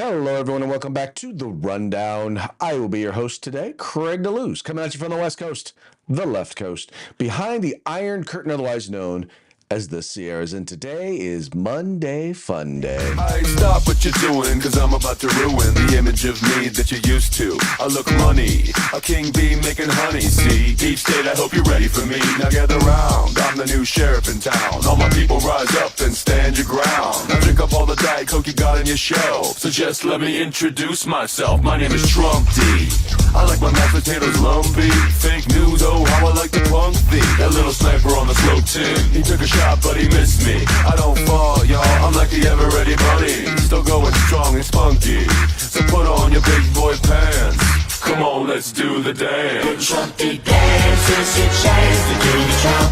Hello, everyone, and welcome back to The Rundown. I will be your host today, Craig DeLuz, coming at you from the West Coast, the left coast, behind the Iron Curtain, otherwise known as the Sierras. And today is Monday Fun Day. I stop what you're doing, cause I'm about to ruin the image of me that you're used to. I look money, a king bee making honey, see? Deep state, I hope you're ready for me. Now gather round, I'm the new sheriff in town. All my people rise up and stand your ground. Now drink up all the Diet Coke you got on your shelf. So just let me introduce myself. My name is Trump D. I like my mashed potatoes lumpy. Fake news, oh how I like to punk thee. That little sniper on the slow tin, he took a shot but he missed me. I don't fall, y'all, I'm like the ever ready bunny. Still going strong and spunky. So put on your big boy pants. Come on, let's do the dance. The Trumpy dance is your chance to do the Trump.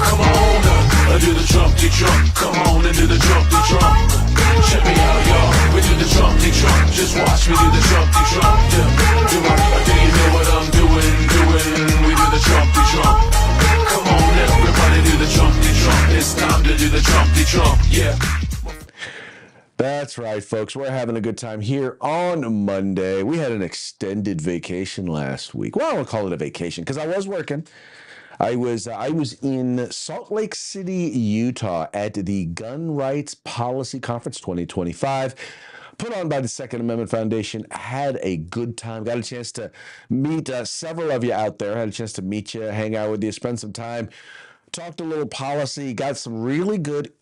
Come on, do the Trumpy Trump. Come on and do the Trumpy Trump. Check me out, y'all. We do the Trumpy Trump. Just watch me do the Trumpy Trump. Do you know what I'm doing? We do the Trumpy Trump. Come on, everybody do the Trumpy Trump. It's time to do the Trumpy Trump. Yeah. That's right, folks. We're having a good time here on Monday. We had an extended vacation last week. Well, I don't call it a vacation because I was working. I was in Salt Lake City, Utah at the Gun Rights Policy Conference 2025, put on by the Second Amendment Foundation. Had a good time. Got a chance to meet several of you out there. Had a chance to meet you, hang out with you, spend some time, talked a little policy, got some really good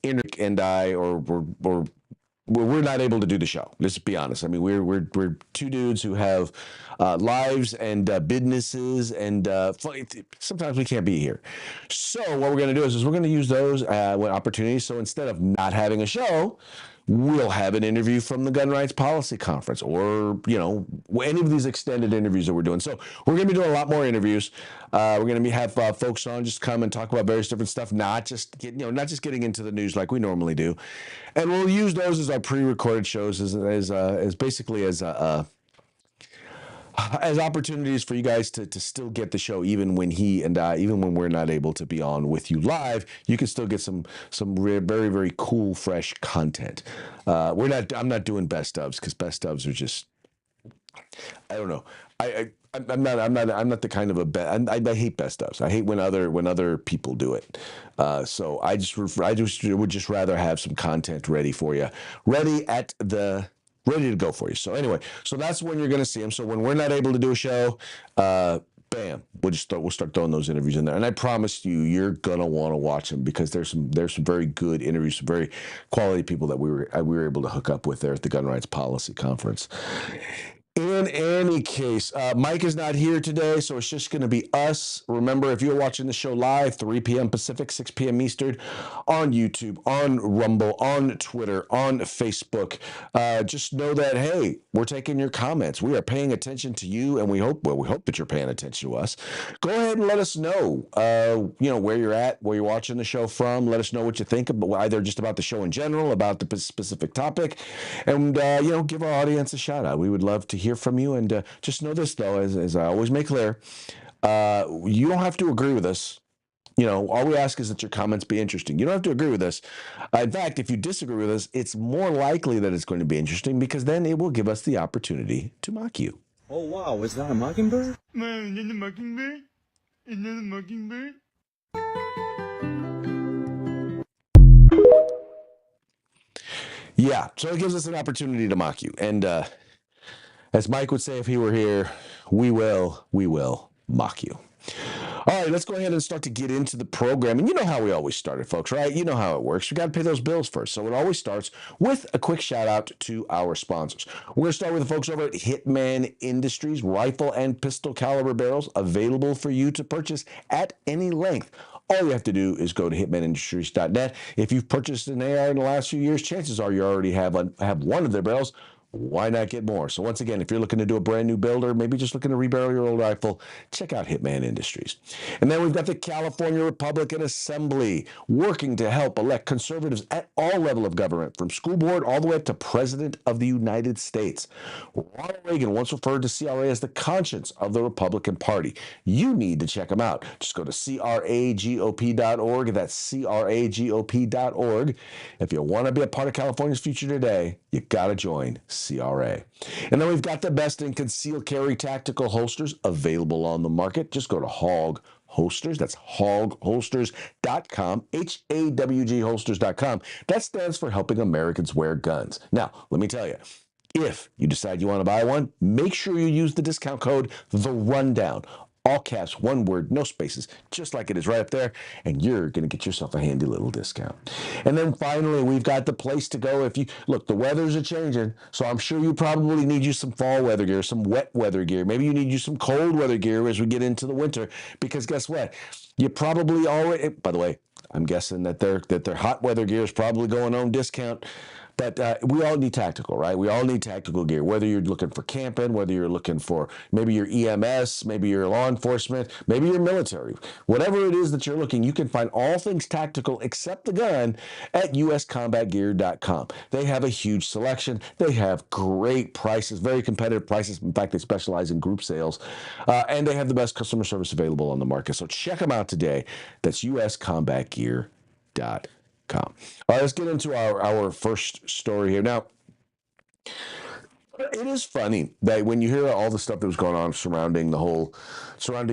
we're not able to do the show. Let's be honest. I mean, we're two dudes who have lives and businesses, and sometimes we can't be here. So what we're going to do is we're going to use those opportunities. So instead of not having a show, we'll have an interview from the Gun Rights Policy Conference, or any of these extended interviews that we're doing. So we're going to be doing a lot more interviews. We're going to have folks on, just come and talk about various different stuff, not just getting into the news like we normally do. And we'll use those as our pre-recorded shows, as basically as opportunities for you guys to still get the show, even when even when we're not able to be on with you live. You can still get some very, very cool, fresh content. I'm not doing best ofs, because best ofs are just, I don't know. I'm not the kind of I hate best ofs. I hate when other people do it. So I would just rather have some content ready for you, ready to go for you. So anyway, so that's when you're going to see them. So when we're not able to do a show, bam, we'll start throwing those interviews in there. And I promise you're going to want to watch them, because there's some very good interviews, some very quality people that we were able to hook up with there at the Gun Rights Policy Conference. In any case, Mike is not here today, so it's just going to be us. Remember, if you're watching the show live, 3 p.m. Pacific, 6 p.m. Eastern, on YouTube, on Rumble, on Twitter, on Facebook, just know that, hey, we're taking your comments. We are paying attention to you, and we hope that you're paying attention to us. Go ahead and let us know, where you're at, where you're watching the show from. Let us know what you think, either just about the show in general, about the specific topic, and, give our audience a shout out. We would love to hear from you. And just know this, though, as I always make clear, you don't have to agree with us. All we ask is that your comments be interesting. You don't have to agree with us. In fact, if you disagree with us, it's more likely that it's going to be interesting, because then it will give us the opportunity to mock you. Oh, wow. Is that a mockingbird? Man, is that a mockingbird? Is that a mockingbird? Yeah, so it gives us an opportunity to mock you. And as Mike would say if he were here, we will mock you. All right, let's go ahead and start to get into the program. And you know how we always started, folks, right? You know how it works. We got to pay those bills first. So it always starts with a quick shout out to our sponsors. We're going to start with the folks over at Hitman Industries, rifle and pistol caliber barrels available for you to purchase at any length. All you have to do is go to hitmanindustries.net. If you've purchased an AR in the last few years, chances are you already have one of their barrels. why not get more? So once again, if you're looking to do a brand new build or maybe just looking to rebarrel your old rifle, check out Hitman Industries. And then we've got the California Republican Assembly working to help elect conservatives at all level of government, from school board all the way up to President of the United States. Ronald Reagan once referred to CRA as the conscience of the Republican Party. You need to check them out. Just go to cragop.org. That's cragop.org. If you want to be a part of California's future today, you got to join CRA. And then we've got the best in concealed carry tactical holsters available on the market. Just go to Hog Holsters. That's hogholsters.com, HAWG holsters.com. That stands for Helping Americans Wear Guns. Now, let me tell you, if you decide you want to buy one, make sure you use the discount code The Rundown. All caps, one word, no spaces, just like it is right up there, and you're going to get yourself a handy little discount. And then finally, we've got the place to go. If you look, the weathers are changing, so I'm sure you probably need you some fall weather gear, some wet weather gear. Maybe you need you some cold weather gear as we get into the winter, because guess what? You probably already, by the way, I'm guessing that their hot weather gear is probably going on discount. But we all need tactical, right? We all need tactical gear, whether you're looking for camping, whether you're looking for maybe your EMS, maybe your law enforcement, maybe your military. Whatever it is that you're looking, you can find all things tactical except the gun at uscombatgear.com. They have a huge selection. They have great prices, very competitive prices. In fact, they specialize in group sales. And they have the best customer service available on the market. So check them out today. That's uscombatgear.com. All right, let's get into our first story here. Now, it is funny that when you hear all the stuff that was going on surrounding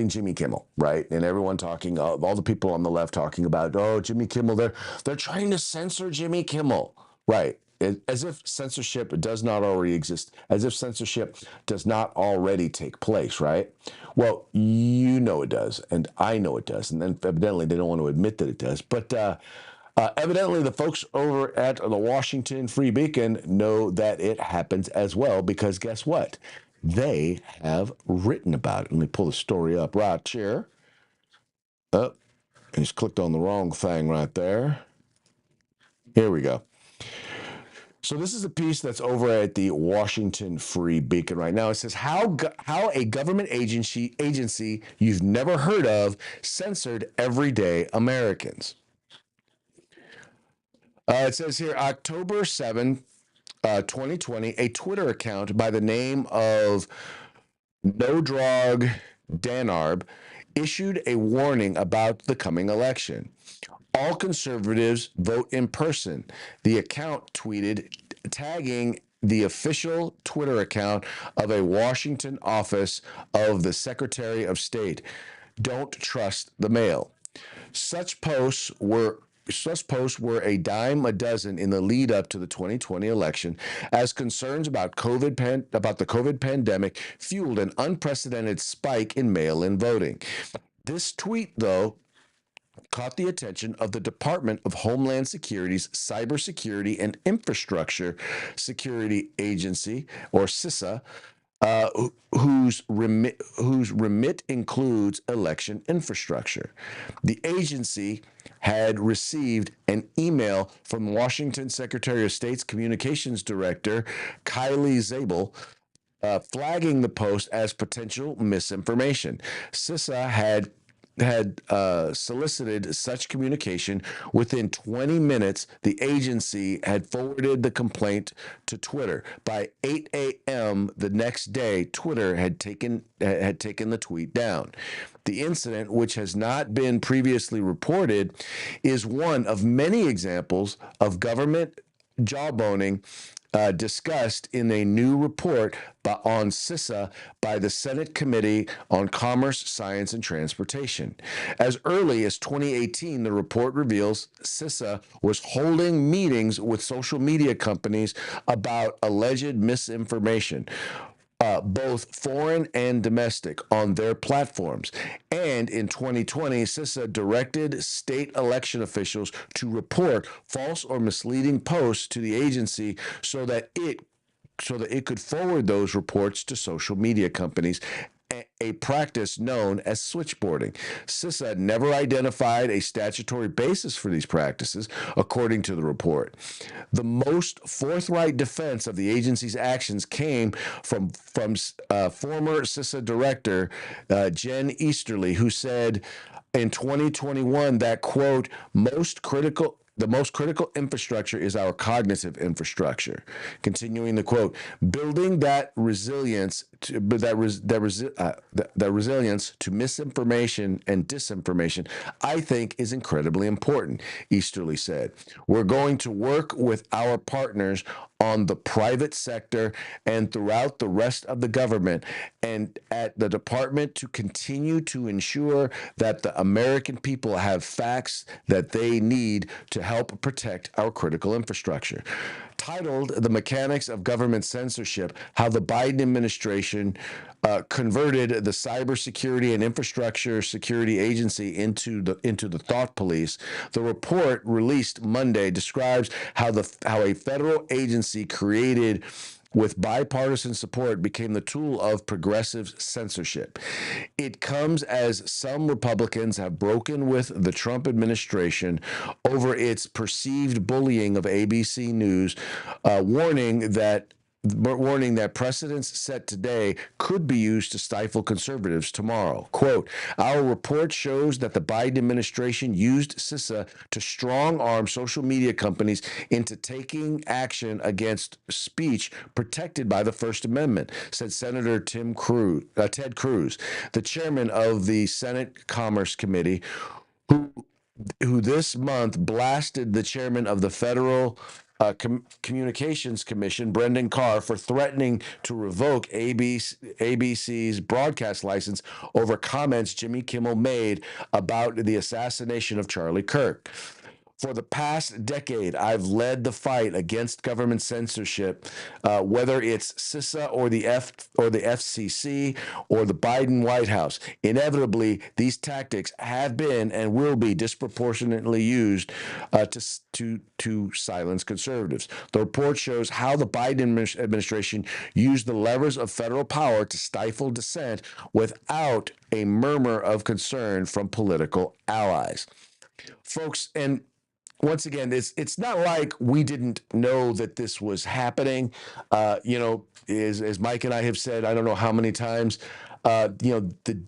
Jimmy Kimmel, right? And everyone talking, all the people on the left talking about, oh, Jimmy Kimmel, they're trying to censor Jimmy Kimmel, right? As if censorship does not already exist, as if censorship does not already take place, right? Well, you know it does, and I know it does, and then evidently they don't want to admit that it does, but evidently, the folks over at the Washington Free Beacon know that it happens as well, because guess what? They have written about it. Let me pull the story up right here. Oh, I just clicked on the wrong thing right there. Here we go. So this is a piece that's over at the Washington Free Beacon right now. It says how a government agency you've never heard of censored everyday Americans. It says here, October 7, 2020, a Twitter account by the name of No Drog Danarb issued a warning about the coming election. All conservatives vote in person. The account tweeted, tagging the official Twitter account of a Washington office of the Secretary of State. Don't trust the mail. Such posts were a dime a dozen in the lead up to the 2020 election, as concerns about the COVID pandemic fueled an unprecedented spike in mail-in voting. This tweet, though, caught the attention of the Department of Homeland Security's Cybersecurity and Infrastructure Security Agency, or CISA, whose remit includes election infrastructure. The agency had received an email from Washington Secretary of State's Communications Director, Kylie Zabel, flagging the post as potential misinformation. CISA had solicited such communication. Within 20 minutes, the agency had forwarded the complaint to Twitter. By 8 a.m. the next day, Twitter had taken the tweet down. The incident, which has not been previously reported, is one of many examples of government jawboning discussed in a new report on CISA by the Senate Committee on Commerce, Science, and Transportation. As early as 2018, the report reveals CISA was holding meetings with social media companies about alleged misinformation, both foreign and domestic, on their platforms. And in 2020, CISA directed state election officials to report false or misleading posts to the agency so that it could forward those reports to social media companies. a practice known as switchboarding. CISA never identified a statutory basis for these practices, according to the report. The most forthright defense of the agency's actions came from former CISA director Jen Easterly, who said in 2021 that, quote, the most critical infrastructure is our cognitive infrastructure. Continuing the quote, building that resilience that resilience to misinformation and disinformation, I think, is incredibly important, Easterly said. We're going to work with our partners on the private sector and throughout the rest of the government and at the department to continue to ensure that the American people have facts that they need to help protect our critical infrastructure. Titled The Mechanics of Government Censorship, How the Biden Administration Converted the Cybersecurity and Infrastructure Security Agency into the thought police, the report released Monday describes how a federal agency created with bipartisan support became the tool of progressive censorship. It comes as some Republicans have broken with the Trump administration over its perceived bullying of ABC News, warning that precedents set today could be used to stifle conservatives tomorrow. Quote, our report shows that the Biden administration used CISA to strong-arm social media companies into taking action against speech protected by the First Amendment, said Senator Ted Cruz, the chairman of the Senate Commerce Committee, who this month blasted the chairman of the Federal Communications Commission, Brendan Carr, for threatening to revoke ABC's broadcast license over comments Jimmy Kimmel made about the assassination of Charlie Kirk. For the past decade, I've led the fight against government censorship, whether it's CISA or the FCC or the Biden White House. Inevitably, these tactics have been and will be disproportionately used to silence conservatives. The report shows how the Biden administration used the levers of federal power to stifle dissent without a murmur of concern from political allies. Folks, and once again, it's not like we didn't know that this was happening. As Mike and I have said, I don't know how many times, the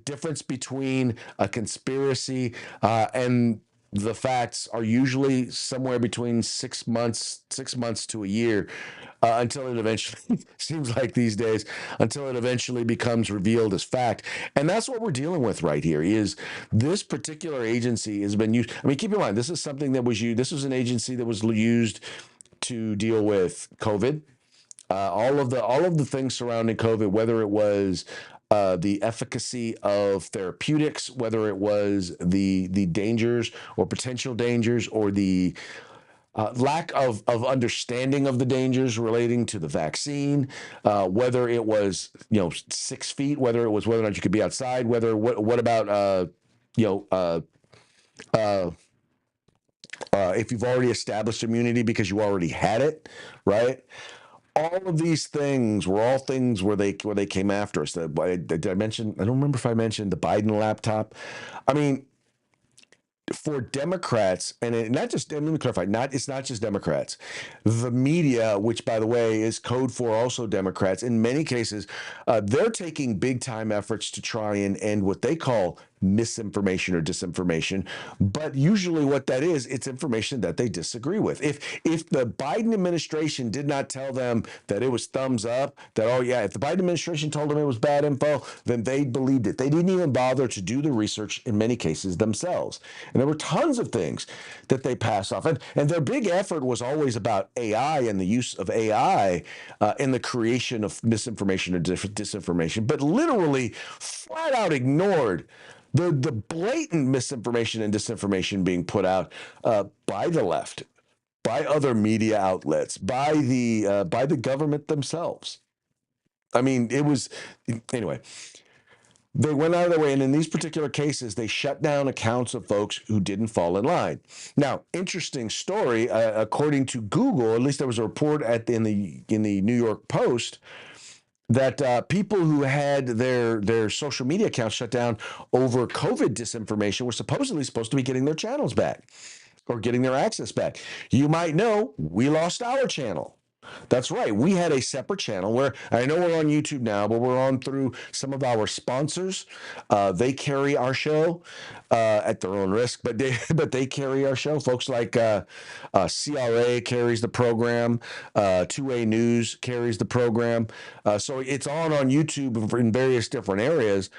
difference between a conspiracy and the facts are usually somewhere between 6 months to a year, until it eventually seems like these days, until it eventually becomes revealed as fact. And that's what we're dealing with right here. Is this particular agency has been used? I mean, keep in mind, this is something that was used. This was an agency that was used to deal with COVID. All of the things surrounding COVID, whether it was the efficacy of therapeutics, whether it was the dangers or potential dangers, or the lack of understanding of the dangers relating to the vaccine, whether it was 6 feet, whether or not you could be outside, what about if you've already established immunity because you already had it, right? All of these things were all things where they came after us. Did I mention? I don't remember if I mentioned the Biden laptop. I mean, for Democrats, and let me clarify, it's not just Democrats. The media, which by the way is code for also Democrats, in many cases, they're taking big time efforts to try and end what they call misinformation or disinformation. But usually what that is, it's information that they disagree with. If the Biden administration did not tell them that it was thumbs up, that, oh yeah, if the Biden administration told them it was bad info, then they believed it. They didn't even bother to do the research in many cases themselves. And there were tons of things that they passed off. And their big effort was always about AI and the use of AI in the creation of misinformation or disinformation, but literally flat out ignored the blatant misinformation and disinformation being put out by the left, by other media outlets, by the government themselves. I mean, it was, anyway. They went out of their way, and in these particular cases, they shut down accounts of folks who didn't fall in line. Now, interesting story. According to Google, at least there was a report in the New York Post that people who had their social media accounts shut down over COVID disinformation were supposed to be getting their channels back or getting their access back. You might know we lost our channel. That's right. We had a separate channel where I know we're on YouTube now, but we're on through some of our sponsors. They carry our show at their own risk, but they carry our show. Folks like CRA carries the program, 2A News carries the program. So it's on YouTube in various different areas.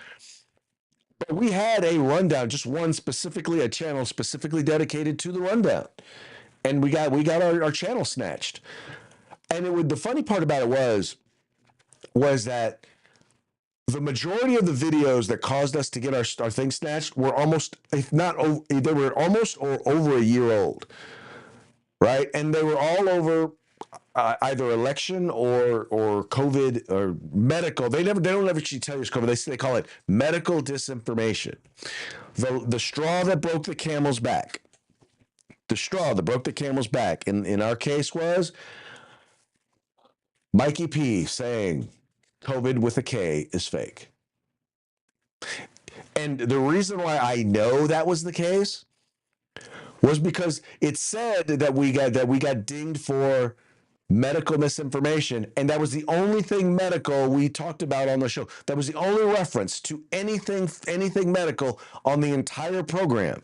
But we had a rundown, just one specifically, a channel specifically dedicated to the rundown, and we got our channel snatched. And the funny part about it was that the majority of the videos that caused us to get our thing snatched were almost, if not, they were almost or over a year old, right? And they were all over either election or COVID or medical. They don't ever actually tell you it's COVID. They call it medical disinformation. The straw that broke the camel's back. The straw that broke the camel's back in our case was Mikey P saying COVID with a K is fake. And the reason why I know that was the case was because it said that we got dinged for medical misinformation, and that was the only thing medical we talked about on the show. That was the only reference to anything medical on the entire program.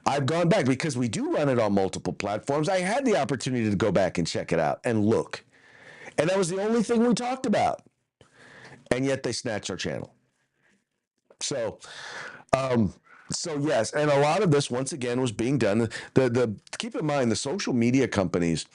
I've gone back because we do run it on multiple platforms. I had the opportunity to go back and check it out and look. And that was the only thing we talked about. And yet they snatched our channel. So yes, and a lot of this once again was being done. Keep in mind the social media companies,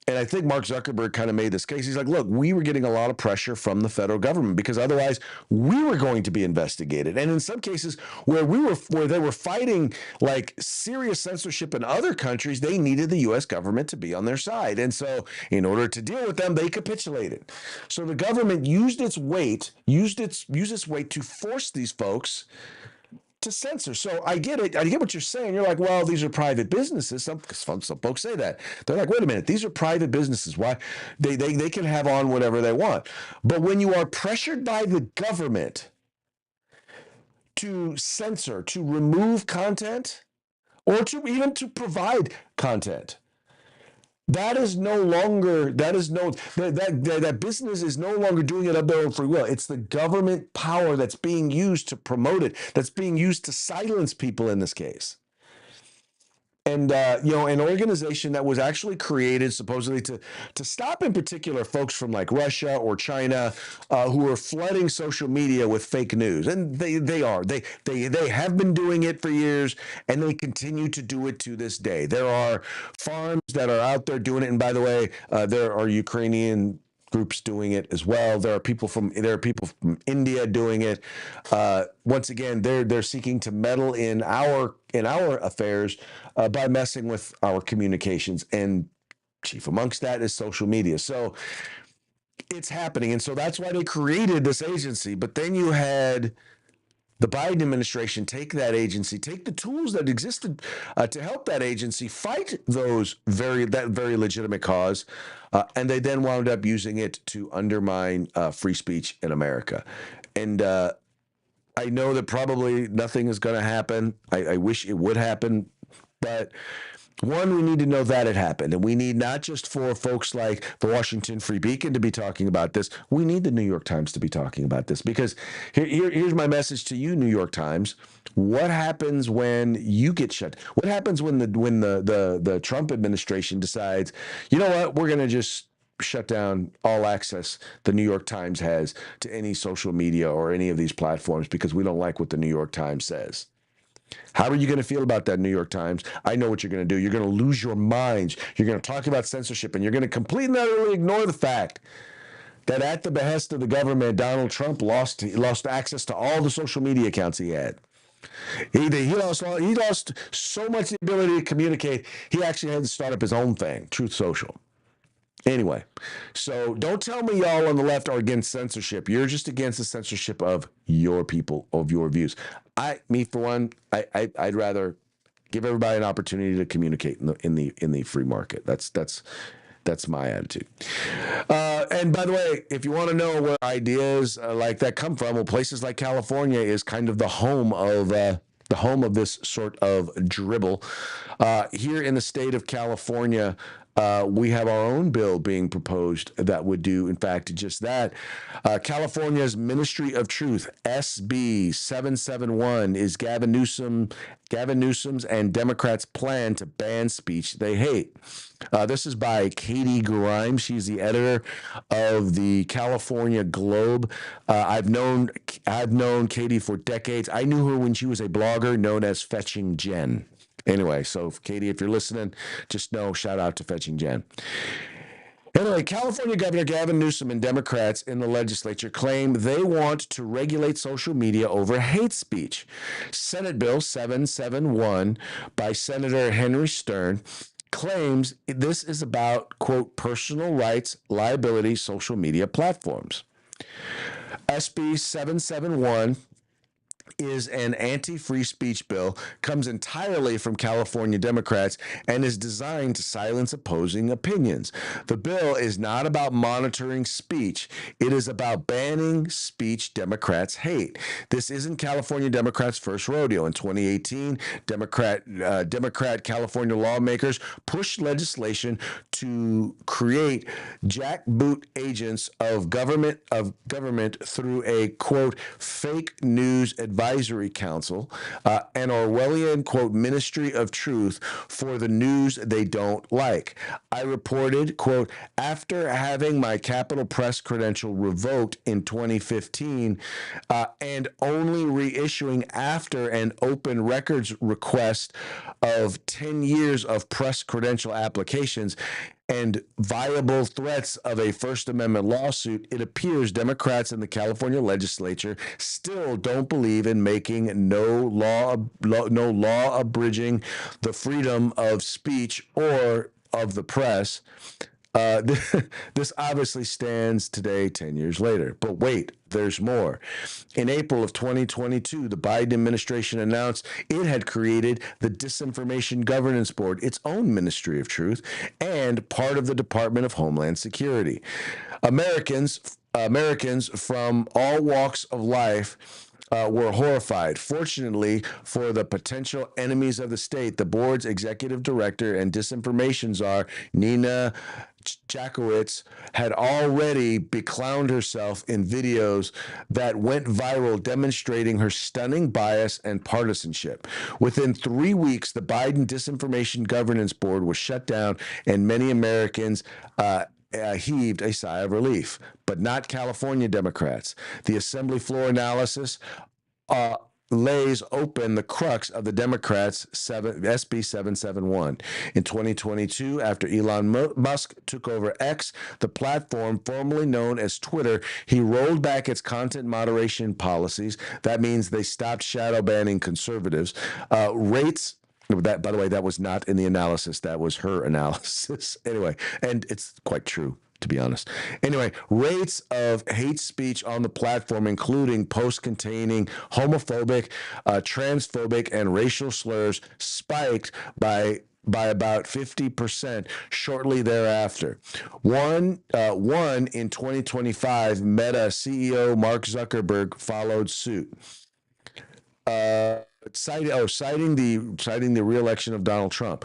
and I think Mark Zuckerberg kind of made this case. He's like, look, we were getting a lot of pressure from the federal government because otherwise we were going to be investigated. And in some cases where they were fighting like serious censorship in other countries, they needed the US government to be on their side. And so in order to deal with them, they capitulated. So the government used its weight to force these folks to censor. So I get it. I get what you're saying. You're like, well, these are private businesses. Some folks say that. They're like, wait a minute, these are private businesses. Why? They can have on whatever they want. But when you are pressured by the government to censor, to remove content, or to even to provide content, that business is no longer doing it of their own free will. It's the government power that's being used to promote it, that's being used to silence people in this case. And an organization that was actually created supposedly to stop, in particular, folks from like Russia or China who are flooding social media with fake news, and they have been doing it for years, and they continue to do it to this day. There are farms that are out there doing it, and by the way, there are Ukrainian groups doing it as well. There are people from India doing it. Once again, they're seeking to meddle in our affairs by messing with our communications, and chief amongst that is social media. So it's happening, and so that's why they created this agency. But then you had the Biden administration take that agency, take the tools that existed to help that agency fight that very legitimate cause, and they then wound up using it to undermine free speech in America. And I know that probably nothing is going to happen. I wish it would happen, but one, we need to know that it happened, and we need not just for folks like the Washington Free Beacon to be talking about this. We need the New York Times to be talking about this, because here's my message to you, New York Times. What happens when you get shut? What happens when the Trump administration decides, you know what, we're going to just shut down all access the New York Times has to any social media or any of these platforms because we don't like what the New York Times says? How are you going to feel about that, New York Times? I know what you're going to do. You're going to lose your minds. You're going to talk about censorship, and you're going to completely and utterly ignore the fact that at the behest of the government, Donald Trump lost access to all the social media accounts he had. He lost so much the ability to communicate. He actually had to start up his own thing, Truth Social. Anyway, so don't tell me y'all on the left are against censorship. You're just against the censorship of your people, of your views. For one, I'd rather give everybody an opportunity to communicate in the free market. That's That's my attitude. And by the way, if you want to know where ideas like that come from, well, places like California is kind of the home of this sort of dribble. Here in the state of California, we have our own bill being proposed that would do, in fact, just that. California's Ministry of Truth, SB 771, is Gavin Newsom's and Democrats' plan to ban speech they hate. This is by Katie Grimes. She's the editor of the California Globe. I've known Katie for decades. I knew her when she was a blogger known as Fetching Jen. Anyway, so Katie, if you're listening, just know, shout out to Fetching Jen. Anyway, California Governor Gavin Newsom and Democrats in the legislature claim they want to regulate social media over hate speech. Senate Bill 771 by Senator Henry Stern claims this is about, quote, personal rights, liability, social media platforms. SB 771 is an anti-free speech bill, comes entirely from California Democrats, and is designed to silence opposing opinions. The bill is not about monitoring speech. It is about banning speech Democrats hate. This isn't California Democrats' first rodeo. In 2018, Democrat California lawmakers pushed legislation to create jackboot agents of government through a, quote, fake news advisory council, an Orwellian, quote, ministry of truth for the news they don't like. I reported, quote, after having my Capitol Press credential revoked in 2015 and only reissuing after an open records request of 10 years of press credential applications and viable threats of a First Amendment lawsuit, it appears Democrats in the California legislature still don't believe in making no law abridging the freedom of speech or of the press. This obviously stands today, 10 years later. But wait, there's more. In April of 2022, the Biden administration announced it had created the Disinformation Governance Board, its own Ministry of Truth, and part of the Department of Homeland Security. Americans from all walks of life were horrified. Fortunately for the potential enemies of the state, the board's executive director and disinformation czar, Nina Jackowitz, had already beclowned herself in videos that went viral demonstrating her stunning bias and partisanship. Within 3 weeks, the Biden Disinformation Governance Board was shut down, and many Americans heaved a sigh of relief, but not California Democrats. The Assembly floor analysis lays open the crux of the Democrats' SB 771. In 2022, after Elon Musk took over X, the platform formerly known as Twitter, he rolled back its content moderation policies. That means they stopped shadow banning conservatives. Rates That, by the way, that was not in the analysis. That was her analysis. Anyway, and it's quite true, to be honest. Anyway, rates of hate speech on the platform, including posts containing homophobic, transphobic, and racial slurs, spiked by about 50% shortly thereafter. One in 2025, Meta CEO Mark Zuckerberg followed suit. Citing the re-election of Donald Trump.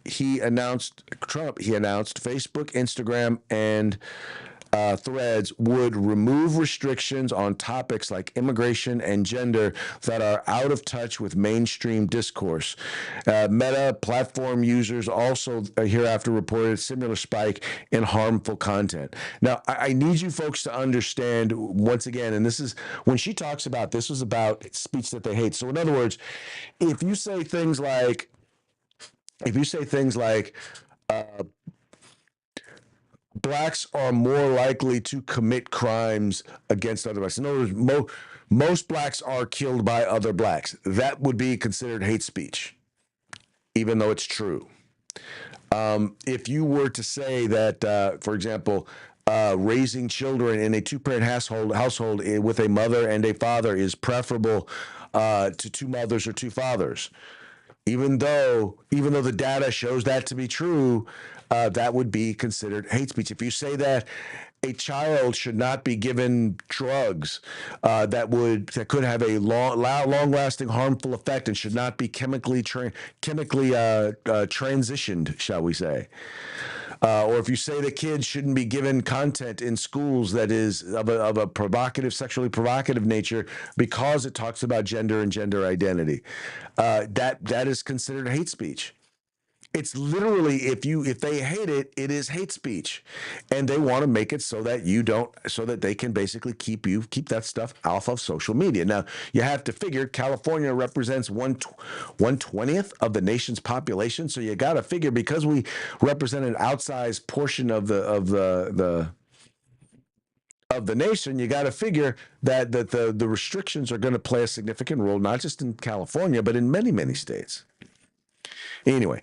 He announced Facebook, Instagram, and Threads would remove restrictions on topics like immigration and gender that are out of touch with mainstream discourse. Meta platform users also hereafter reported a similar spike in harmful content. Now, I need you folks to understand once again, and this is when she talks about this was about speech that they hate. So in other words, if you say things like blacks are more likely to commit crimes against other blacks. In other words, most blacks are killed by other blacks. That would be considered hate speech, even though it's true. If you were to say that, for example, raising children in a two-parent household with a mother and a father is preferable to two mothers or two fathers, even though the data shows that to be true, that would be considered hate speech. If you say that a child should not be given drugs that could have a long-lasting harmful effect and should not be chemically transitioned, shall we say. Or if you say that kids shouldn't be given content in schools that is of a sexually provocative nature because it talks about gender and gender identity, that is considered hate speech. It's literally, if they hate it, it is hate speech, and they want to make it so that they can basically keep that stuff off of social media. Now you have to figure California represents 1/20th of the nation's population, so you got to figure, because we represent an outsized portion of the nation, you got to figure that the restrictions are going to play a significant role, not just in California, but in many states. Anyway,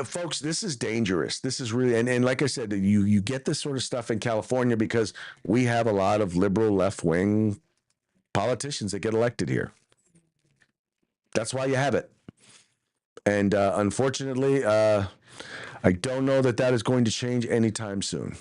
folks, this is dangerous. This is really, and like I said, you get this sort of stuff in California because we have a lot of liberal left-wing politicians that get elected here. That's why you have it. And unfortunately, I don't know that is going to change anytime soon.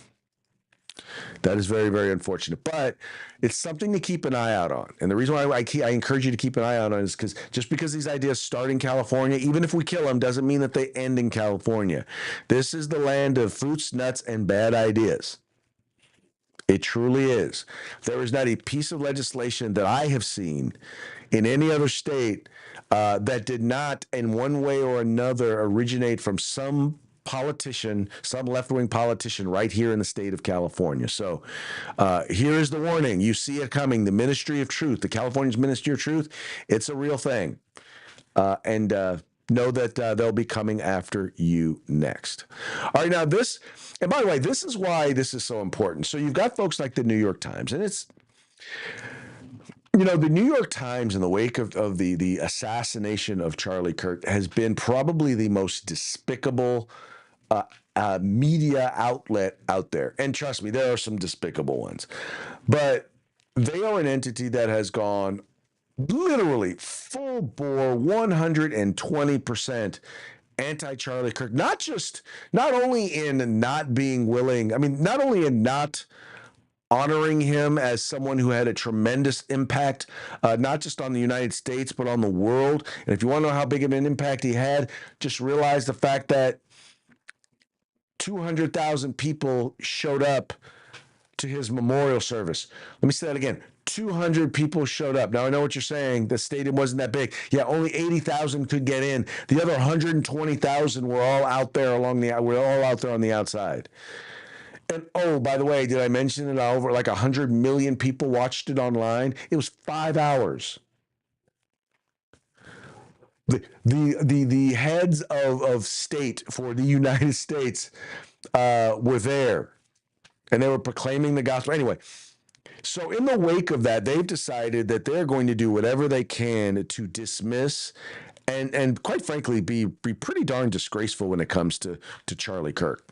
That is very, very unfortunate, but it's something to keep an eye out on. And the reason why I encourage you to keep an eye out on is because just because these ideas start in California, even if we kill them, doesn't mean that they end in California. This is the land of fruits, nuts, and bad ideas. It truly is. There is not a piece of legislation that I have seen in any other state that did not, in one way or another, originate from some politician, some left-wing politician right here in the state of California. So here is the warning. You see it coming. The Ministry of Truth, the California's Ministry of Truth, it's a real thing. And know that they'll be coming after you next. All right, now this, and by the way, this is why this is so important. So you've got folks like the New York Times, and it's, the New York Times, in the wake of the assassination of Charlie Kirk, has been probably the most despicable media outlet out there. And trust me, there are some despicable ones. But they are an entity that has gone literally full bore 120% anti-Charlie Kirk. Not only in not being willing, not only in not honoring him as someone who had a tremendous impact, not just on the United States, but on the world. And if you want to know how big of an impact he had, just realize the fact that 200,000 people showed up to his memorial service. Let me say that again. 200 people showed up. Now, I know what you're saying. The stadium wasn't that big. Yeah, only 80,000 could get in. The other 120,000 were all out there on the outside. And oh, by the way, did I mention that over like 100 million people watched it online? It was 5 hours. The heads of state for the United States were there, and they were proclaiming the gospel. Anyway, so in the wake of that, they've decided that they're going to do whatever they can to dismiss and quite frankly be pretty darn disgraceful when it comes to Charlie Kirk.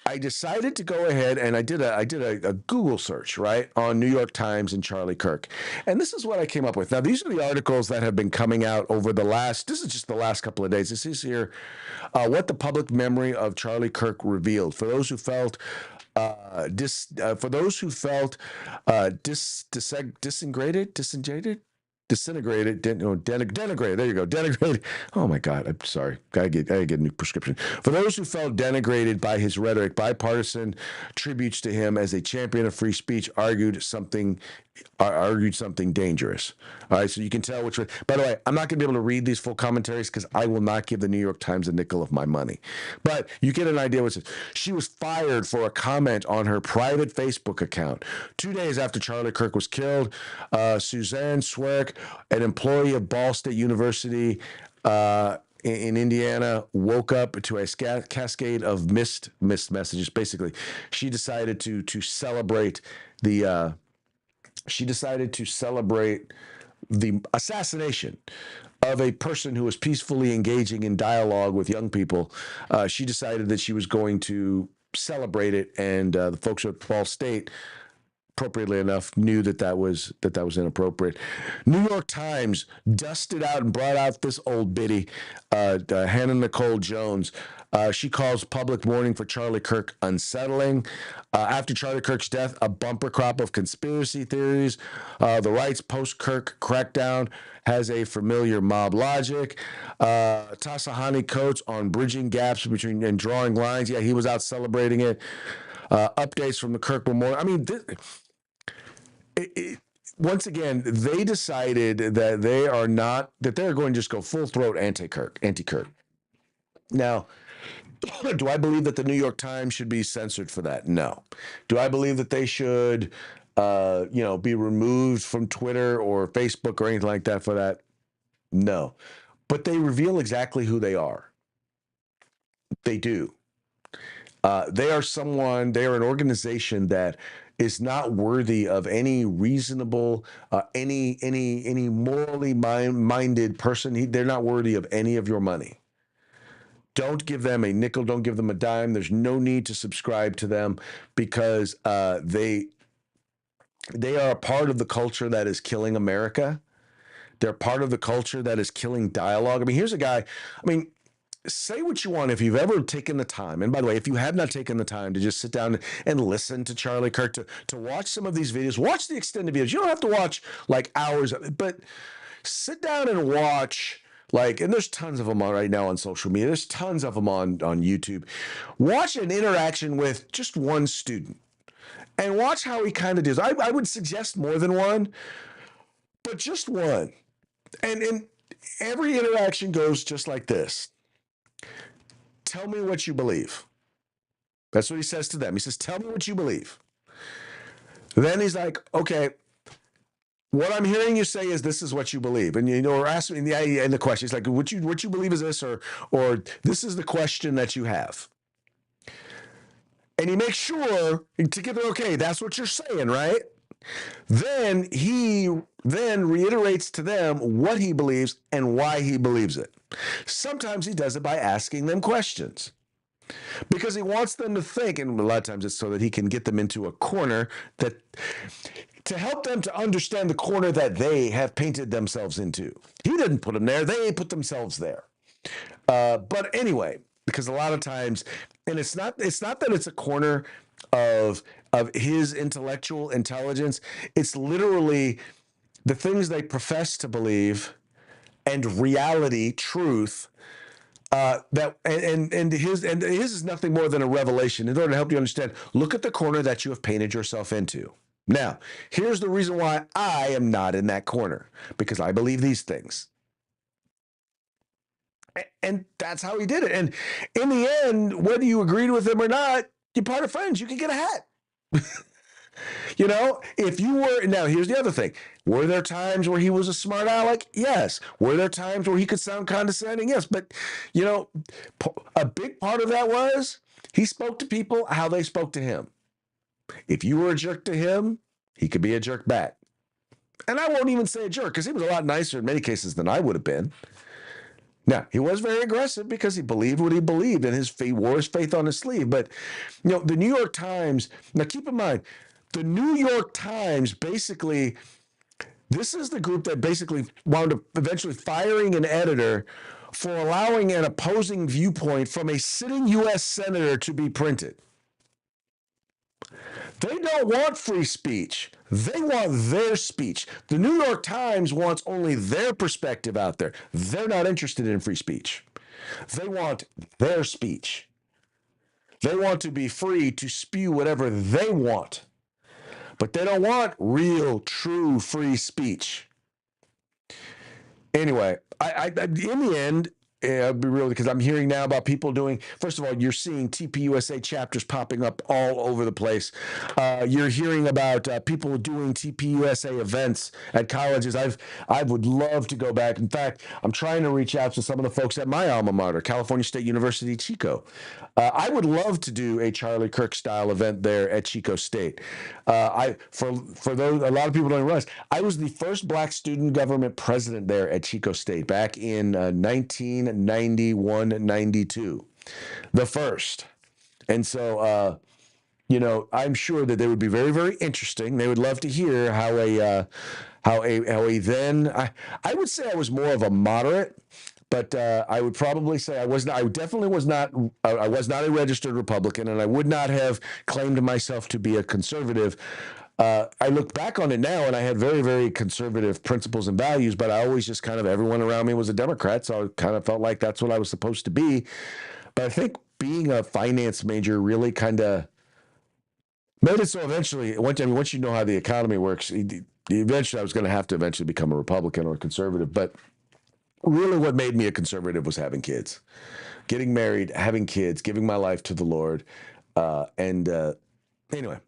I decided to go ahead and I did a Google search, right, on New York Times and Charlie Kirk. And this is what I came up with. Now, these are the articles that have been coming out over this is just the last couple of days. This is here, what the public memory of Charlie Kirk revealed. For those who felt disintegrated, denigrated. There you go. Denigrated. Oh my God. I'm sorry. Gotta get a new prescription. For those who felt denigrated by his rhetoric, bipartisan tributes to him as a champion of free speech argued something dangerous. All right. So you can tell which one. By the way, I'm not going to be able to read these full commentaries because I will not give the New York Times a nickel of my money. But you get an idea what it says. She was fired for a comment on her private Facebook account. 2 days after Charlie Kirk was killed, Suzanne Swerk, an employee of Ball State University in Indiana, woke up to a cascade of missed messages. Basically, she decided to celebrate the assassination of a person who was peacefully engaging in dialogue with young people. She decided that she was going to celebrate it, and the folks at Ball State appropriately enough, knew that was inappropriate. New York Times dusted out and brought out this old biddy, Hannah Nicole Jones. She calls public mourning for Charlie Kirk unsettling. After Charlie Kirk's death, a bumper crop of conspiracy theories. The right's post-Kirk crackdown has a familiar mob logic. Tasahani Coates on bridging gaps between and drawing lines. Yeah, he was out celebrating it. Updates from the Kirk Memorial. I mean, once again, they decided that they're going to just go full throat anti-Kirk. Now, do I believe that the New York Times should be censored for that? No. Do I believe that they should, be removed from Twitter or Facebook or anything like that for that? No. But they reveal exactly who they are. They do. They are an organization that is not worthy of any reasonable, any morally minded person. They're not worthy of any of your money. Don't give them a nickel. Don't give them a dime. There's no need to subscribe to them because they are a part of the culture that is killing America. They're part of the culture that is killing dialogue. I mean, here's a guy. I mean, say what you want if you've ever taken the time. And by the way, if you have not taken the time to just sit down and listen to Charlie Kirk, to watch some of these videos, watch the extended videos. You don't have to watch like hours, but sit down and watch. And there's tons of them right now on social media. There's tons of them on YouTube. Watch an interaction with just one student and watch how he kind of does. I would suggest more than one, but just one. And every interaction goes just like this. Tell me what you believe. That's what he says to them. He says, tell me what you believe. Then he's like, okay, what I'm hearing you say is this is what you believe. And, or ask me in the question. It's like, what you believe is this, or this is the question that you have. And he makes sure to get there, okay, that's what you're saying, right? Then he reiterates to them what he believes and why he believes it. Sometimes he does it by asking them questions because he wants them to think, and a lot of times it's so that he can get them into a corner to help them to understand the corner that they have painted themselves into. He didn't put them there. They put themselves there. But anyway, because a lot of times, and it's not that it's a corner of his intellectual intelligence. It's literally the things they profess to believe and reality, truth, his is nothing more than a revelation. In order to help you understand, look at the corner that you have painted yourself into. Now, here's the reason why I am not in that corner, because I believe these things. And that's how he did it. And in the end, whether you agreed with him or not, you're part of friends. You can get a hat. If you were, now here's the other thing. Were there times where he was a smart aleck? Yes. Were there times where he could sound condescending? Yes. But, a big part of that was he spoke to people how they spoke to him. If you were a jerk to him, he could be a jerk back. And I won't even say a jerk because he was a lot nicer in many cases than I would have been. Now, he was very aggressive because he believed what he believed and he wore his faith on his sleeve. But, the New York Times, now keep in mind, the New York Times basically, this is the group that basically wound up eventually firing an editor for allowing an opposing viewpoint from a sitting U.S. senator to be printed. They don't want free speech. They want their speech. The New York Times wants only their perspective out there. They're not interested in free speech. They want their speech. They want to be free to spew whatever they want. But they don't want real, true, free speech. Anyway, I in the end, I'll be real, because I'm hearing now about people doing, first of all, you're seeing TPUSA chapters popping up all over the place. You're hearing about people doing TPUSA events at colleges. I would love to go back. In fact, I'm trying to reach out to some of the folks at my alma mater, California State University, Chico. I would love to do a Charlie Kirk style event there at Chico State. For those, a lot of people don't realize, I was the first black student government president there at Chico State back in 1991, 92. The first. And so I'm sure that they would be very, very interesting. They would love to hear how a then I would say I was more of a moderate, but I would probably say I was not. I definitely was not. I was not a registered Republican, and I would not have claimed myself to be a conservative. I look back on it now, and I had very, very conservative principles and values, but I always just kind of everyone around me was a Democrat, so I kind of felt like that's what I was supposed to be. But I think being a finance major really kind of made it so eventually, once you know how the economy works, eventually I was going to have to eventually become a Republican or a conservative. But really what made me a conservative was having kids, getting married, having kids, giving my life to the Lord. And anyway,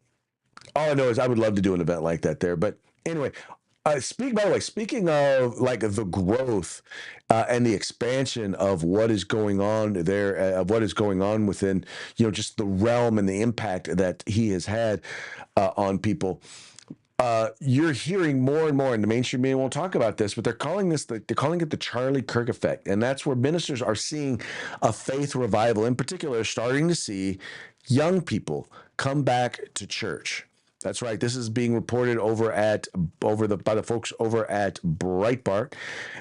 all I know is I would love to do an event like that there. But anyway, by the way, speaking of like the growth and the expansion of what is going on there, of what is going on within, just the realm and the impact that he has had on people. You're hearing more and more, and the mainstream media won't talk about this, but they're calling it the Charlie Kirk effect, and that's where ministers are seeing a faith revival. In particular, starting to see young people come back to church. That's right. This is being reported by the folks over at Breitbart.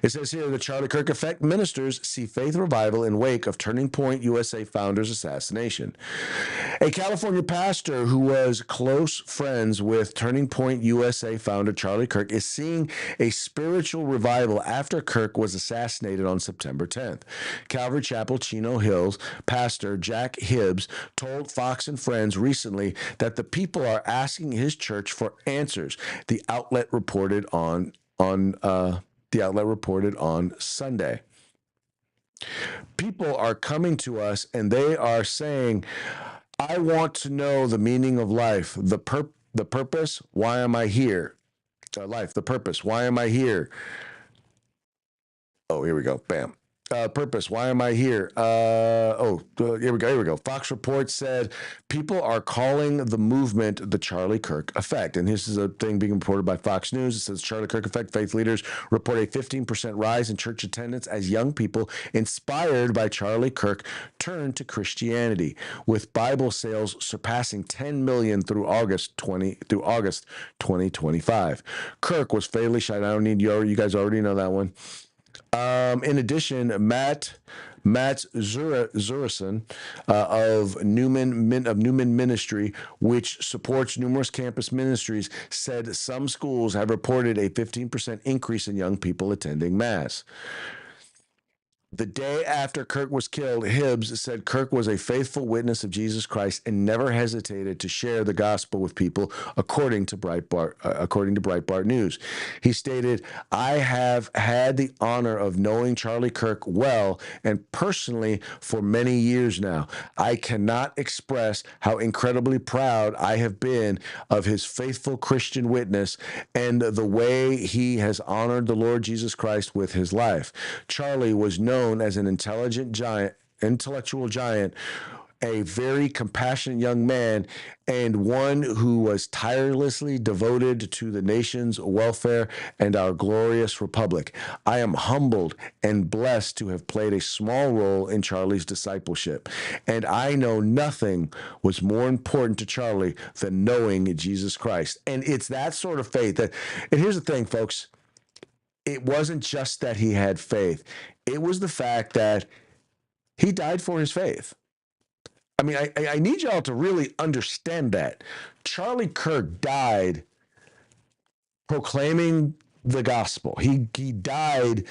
It says here, the Charlie Kirk effect: ministers see faith revival in wake of Turning Point USA founder's assassination. A California pastor who was close friends with Turning Point USA founder Charlie Kirk is seeing a spiritual revival after Kirk was assassinated on September 10th. Calvary Chapel, Chino Hills pastor Jack Hibbs told Fox and Friends recently that the people are asking his church for answers. The outlet reported on Sunday. People are coming to us and they are saying, I want to know the meaning of life, the purpose, why am I here? Life, the purpose, why am I here? Oh, here we go. Bam. Purpose, why am I here? Here we go. Fox Reports said people are calling the movement the Charlie Kirk effect. And this is a thing being reported by Fox News. It says Charlie Kirk effect. Faith leaders report a 15% rise in church attendance as young people inspired by Charlie Kirk turn to Christianity, with Bible sales surpassing 10 million through August 2025. Kirk was fatally shot. I don't need you guys already know that one. In addition, Matt Zurison of Newman Ministry, which supports numerous campus ministries, said some schools have reported a 15% increase in young people attending Mass. The day after Kirk was killed, Hibbs said Kirk was a faithful witness of Jesus Christ and never hesitated to share the gospel with people, according to Breitbart News. He stated, I have had the honor of knowing Charlie Kirk well and personally for many years now. I cannot express how incredibly proud I have been of his faithful Christian witness and the way he has honored the Lord Jesus Christ with his life. Charlie was known as an intellectual giant, a very compassionate young man, and one who was tirelessly devoted to the nation's welfare and our glorious republic. I am humbled and blessed to have played a small role in Charlie's discipleship, and I know nothing was more important to Charlie than knowing Jesus Christ. And it's that sort of faith and here's the thing, folks. It wasn't just that he had faith. It was the fact that he died for his faith. I mean, I need y'all to really understand that. Charlie Kirk died proclaiming the gospel. He died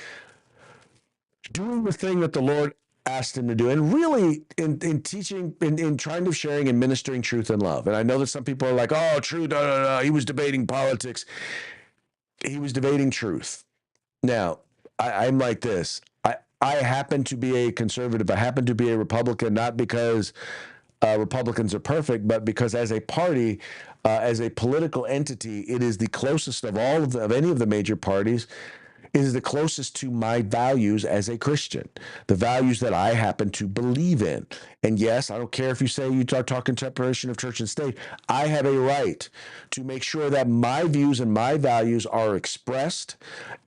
doing the thing that the Lord asked him to do, and really in teaching, in trying to sharing and ministering truth and love. And I know that some people are like, oh, truth, he was debating politics. He was debating truth. Now, I'm like this. I happen to be a conservative. I happen to be a Republican, not because Republicans are perfect, but because as a party, as a political entity, it is the closest of any of the major parties. It is the closest to my values as a Christian, the values that I happen to believe in. And yes, I don't care if you say you are talking separation of church and state. I have a right to make sure that my views and my values are expressed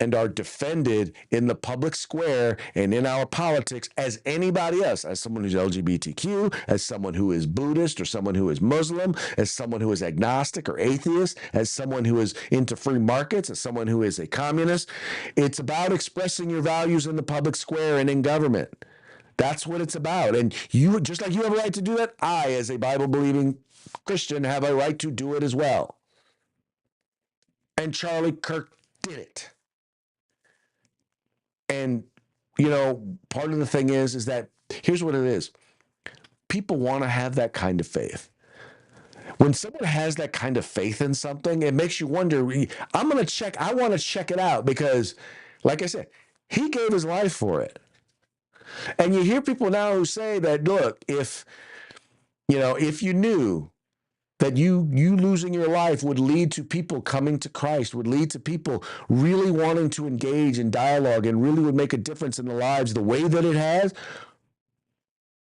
and are defended in the public square and in our politics as anybody else, as someone who's LGBTQ, as someone who is Buddhist or someone who is Muslim, as someone who is agnostic or atheist, as someone who is into free markets, as someone who is a communist. It's about expressing your values in the public square and in government. That's what it's about. And you, just like you have a right to do that, I, as a Bible-believing Christian, have a right to do it as well. And Charlie Kirk did it. And, you know, part of the thing is that, here's what it is. People want to have that kind of faith. When someone has that kind of faith in something, it makes you wonder, I want to check it out because, like I said, he gave his life for it. And you hear people now who say that, look, if you knew that you losing your life would lead to people coming to Christ, would lead to people really wanting to engage in dialogue and really would make a difference in their lives the way that it has,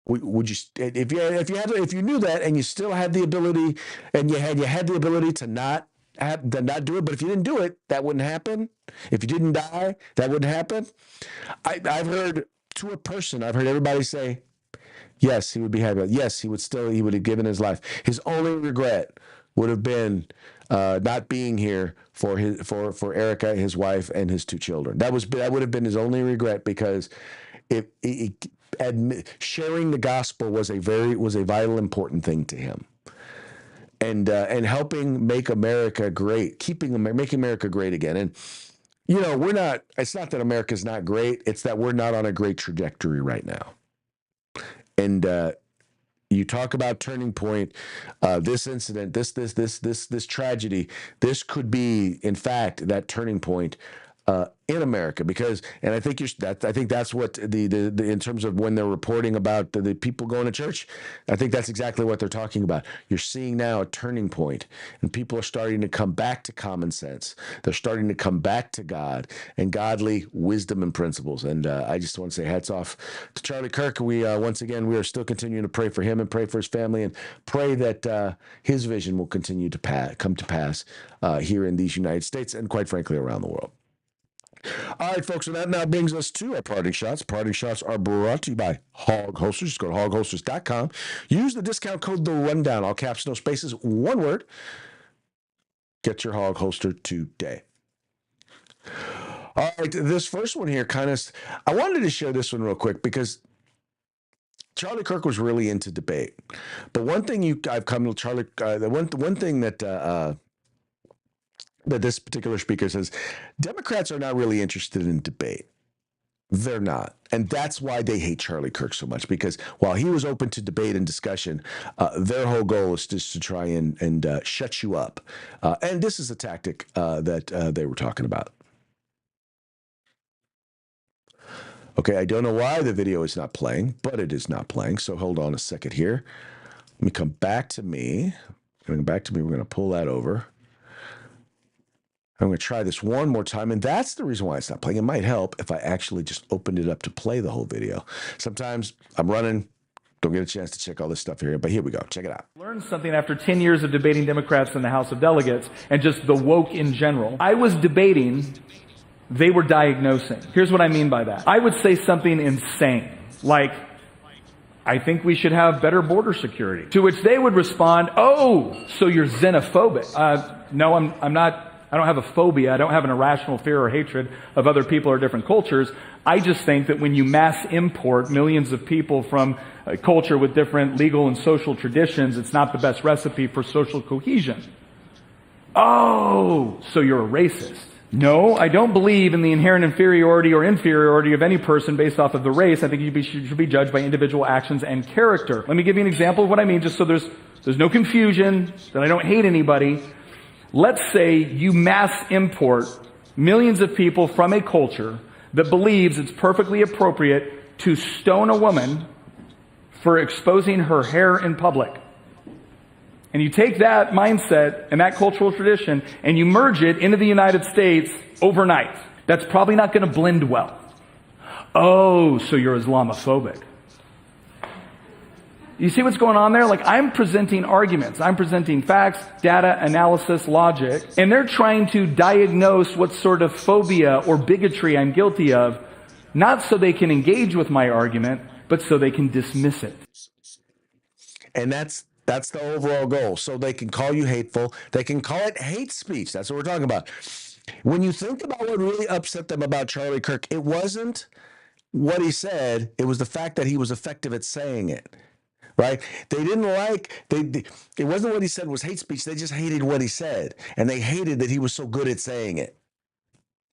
would you, if you knew that and you still had the ability and you had the ability to not do it, but if you didn't do it, that wouldn't happen. If you didn't die, that wouldn't happen. I've heard to a person, I've heard everybody say, yes, he would be happy. Yes, he would have given his life. His only regret would have been not being here for Erica, his wife, and his 2 children. That would have been his only regret because sharing the gospel was a vital, important thing to him. And helping make America great, making America great again. And you know, it's not that America's not great, it's that we're not on a great trajectory right now. And you talk about turning point, this incident, this tragedy, this could be, in fact, that turning point in America, because, and I think that's what the in terms of when they're reporting about the people going to church, I think that's exactly what they're talking about. You're seeing now a turning point, and people are starting to come back to common sense. They're starting to come back to God and godly wisdom and principles. And I just want to say hats off to Charlie Kirk. We once again, we are still continuing to pray for him and pray for his family and pray that his vision will continue to come to pass here in these United States and quite frankly around the world. All right, folks, and that now brings us to our parting shots. Parting shots are brought to you by Hog Holsters. Just go to hogholsters.com. Use the discount code The Rundown, all caps, no spaces, one word. Get your hog holster today. All right, this first one here I wanted to share this one real quick because Charlie Kirk was really into debate. But one thing I've come to Charlie, the one thing that this particular speaker says, Democrats are not really interested in debate. They're not. And that's why they hate Charlie Kirk so much, because while he was open to debate and discussion, their whole goal is just to try and shut you up. And this is a tactic that they were talking about. Okay, I don't know why the video is not playing, but it is not playing. So hold on a second here. Let me come back to me. We're going to pull that over. I'm going to try this one more time, and that's the reason why it's not playing. It might help if I actually just opened it up to play the whole video. Sometimes I'm running, don't get a chance to check all this stuff here, but here we go. Check it out. Learned something after 10 years of debating Democrats in the House of Delegates and just the woke in general. I was debating, they were diagnosing. Here's what I mean by that. I would say something insane, like, I think we should have better border security. To which they would respond, oh, so you're xenophobic. No, I'm not. I don't have a phobia. I don't have an irrational fear or hatred of other people or different cultures. I just think that when you mass import millions of people from a culture with different legal and social traditions, it's not the best recipe for social cohesion. Oh, so you're a racist. No, I don't believe in the inherent inferiority of any person based off of the race. I think you should be judged by individual actions and character. Let me give you an example of what I mean, just so there's no confusion, that I don't hate anybody. Let's say you mass import millions of people from a culture that believes it's perfectly appropriate to stone a woman for exposing her hair in public. And you take that mindset and that cultural tradition and you merge it into the United States overnight. That's probably not going to blend well. Oh, so you're Islamophobic. You see what's going on there? Like, I'm presenting arguments. I'm presenting facts, data, analysis, logic, and they're trying to diagnose what sort of phobia or bigotry I'm guilty of, not so they can engage with my argument, but so they can dismiss it. And that's the overall goal. So they can call you hateful. They can call it hate speech. That's what we're talking about. When you think about what really upset them about Charlie Kirk, it wasn't what he said. It was the fact that he was effective at saying it. Right? They didn't like, it wasn't what he said was hate speech. They just hated what he said. And they hated that he was so good at saying it.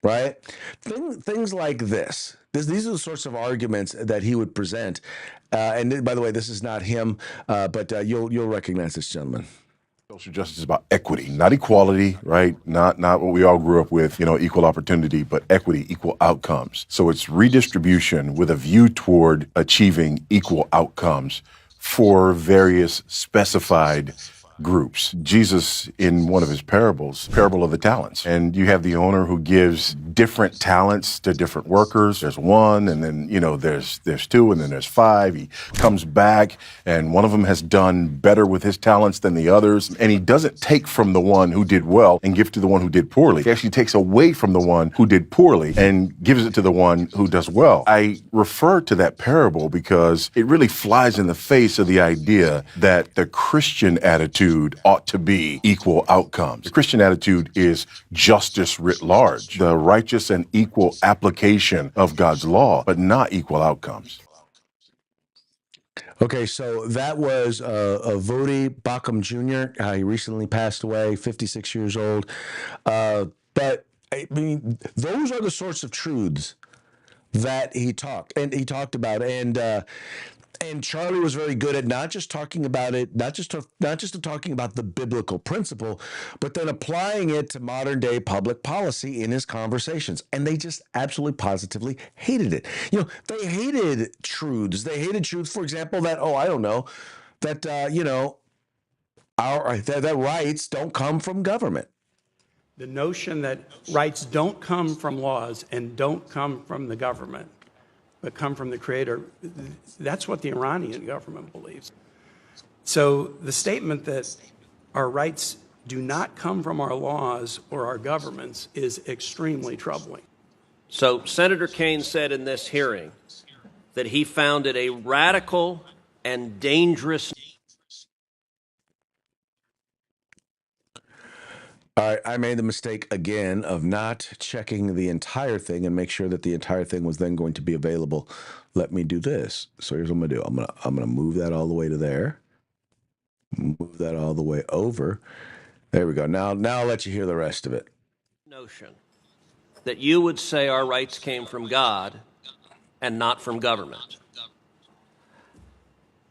Right? Things like this. These are the sorts of arguments that he would present. And by the way, this is not him, but you'll recognize this gentleman. Social justice is about equity, not equality, right? Not what we all grew up with, equal opportunity, but equity, equal outcomes. So it's redistribution with a view toward achieving equal outcomes for various specified groups. Jesus, in one of his parables, parable of the talents, and you have the owner who gives different talents to different workers. There's one, and then, there's two, and then there's five. He comes back, and one of them has done better with his talents than the others, and he doesn't take from the one who did well and give to the one who did poorly. He actually takes away from the one who did poorly and gives it to the one who does well. I refer to that parable because it really flies in the face of the idea that the Christian attitude ought to be equal outcomes. The Christian attitude is justice writ large, the righteous and equal application of God's law, but not equal outcomes. Okay, so that was Vodi Bakum Jr. He recently passed away, 56 years old. But I mean, those are the sorts of truths that he talked about, and Charlie was very good at not just talking about it, not just talking about the biblical principle, but then applying it to modern day public policy in his conversations. And they just absolutely positively hated it. They hated truths. They hated truths, for example, that that rights don't come from government. The notion that rights don't come from laws and don't come from the government, but come from the Creator, that's what the Iranian government believes. So the statement that our rights do not come from our laws or our governments is extremely troubling. So Senator Kaine said in this hearing that he found it a radical and dangerous. All right, I made the mistake again of not checking the entire thing and make sure that the entire thing was then going to be available. Let me do this. So here's what I'm gonna do. I'm gonna move that all the way to there. Move that all the way over. There we go. Now I'll let you hear the rest of it. Notion that you would say our rights came from God and not from government.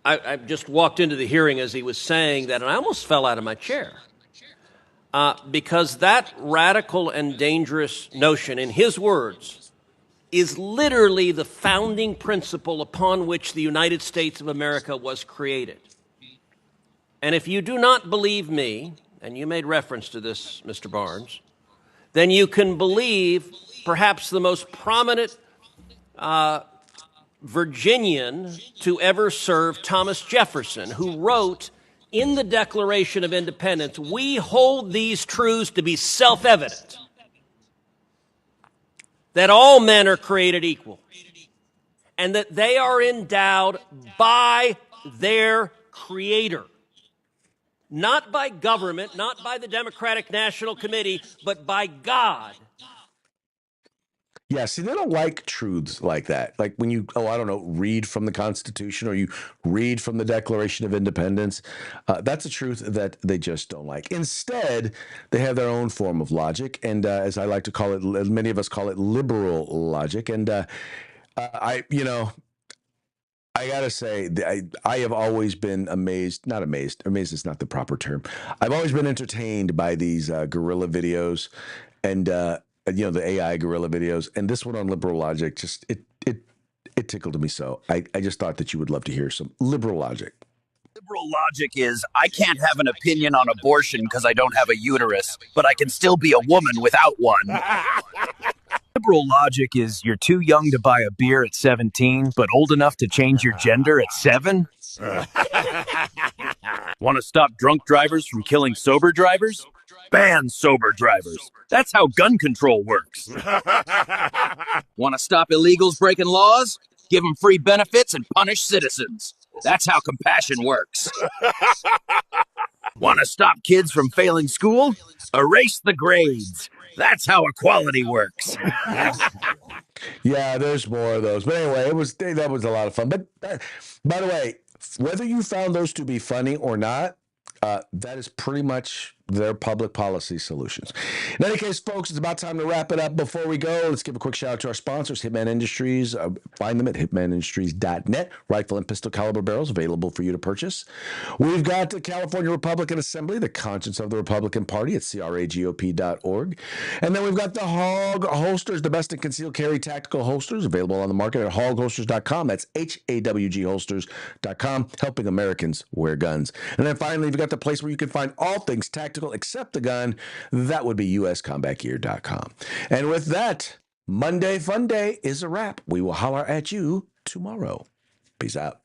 I just walked into the hearing as he was saying that, and I almost fell out of my chair. Because that radical and dangerous notion, in his words, is literally the founding principle upon which the United States of America was created. And if you do not believe me, and you made reference to this, Mr. Barnes, then you can believe perhaps the most prominent Virginian to ever serve, Thomas Jefferson, who wrote in the Declaration of Independence, "We hold these truths to be self-evident, that all men are created equal, and that they are endowed by their Creator, not by government, not by the Democratic National Committee, but by God." Yeah, see, they don't like truths like that. Like when you, read from the Constitution or you read from the Declaration of Independence. That's a truth that they just don't like. Instead, they have their own form of logic. And as I like to call it, many of us call it liberal logic. And I got to say, I have always been amazed is not the proper term. I've always been entertained by these guerrilla videos and, the AI guerrilla videos, and this one on liberal logic, just it tickled me so. I just thought that you would love to hear some liberal logic. Liberal logic is, I can't have an opinion on abortion because I don't have a uterus, but I can still be a woman without one. Liberal logic is, you're too young to buy a beer at 17, but old enough to change your gender at 7? Want to stop drunk drivers from killing sober drivers? Ban sober drivers. That's how gun control works. Want to stop illegals breaking laws? Give them free benefits and punish citizens. That's how compassion works. Want to stop kids from failing school? Erase the grades. That's how equality works. Yeah, there's more of those. But anyway, that was a lot of fun. But by the way, whether you found those to be funny or not, that is pretty much their public policy solutions. In any case, folks, it's about time to wrap it up. Before we go, let's give a quick shout out to our sponsors, Hitman Industries. Find them at hitmanindustries.net. Rifle and pistol caliber barrels available for you to purchase. We've got the California Republican Assembly, the conscience of the Republican Party at cragop.org. And then we've got the Hog Holsters, the best in concealed carry tactical holsters, available on the market at hogholsters.com. That's HAWGholsters.com, helping Americans wear guns. And then finally, you've got the place where you can find all things tactical except the gun. That would be uscombatgear.com. And with that, Monday Fun Day is a wrap. We will holler at you tomorrow. Peace out.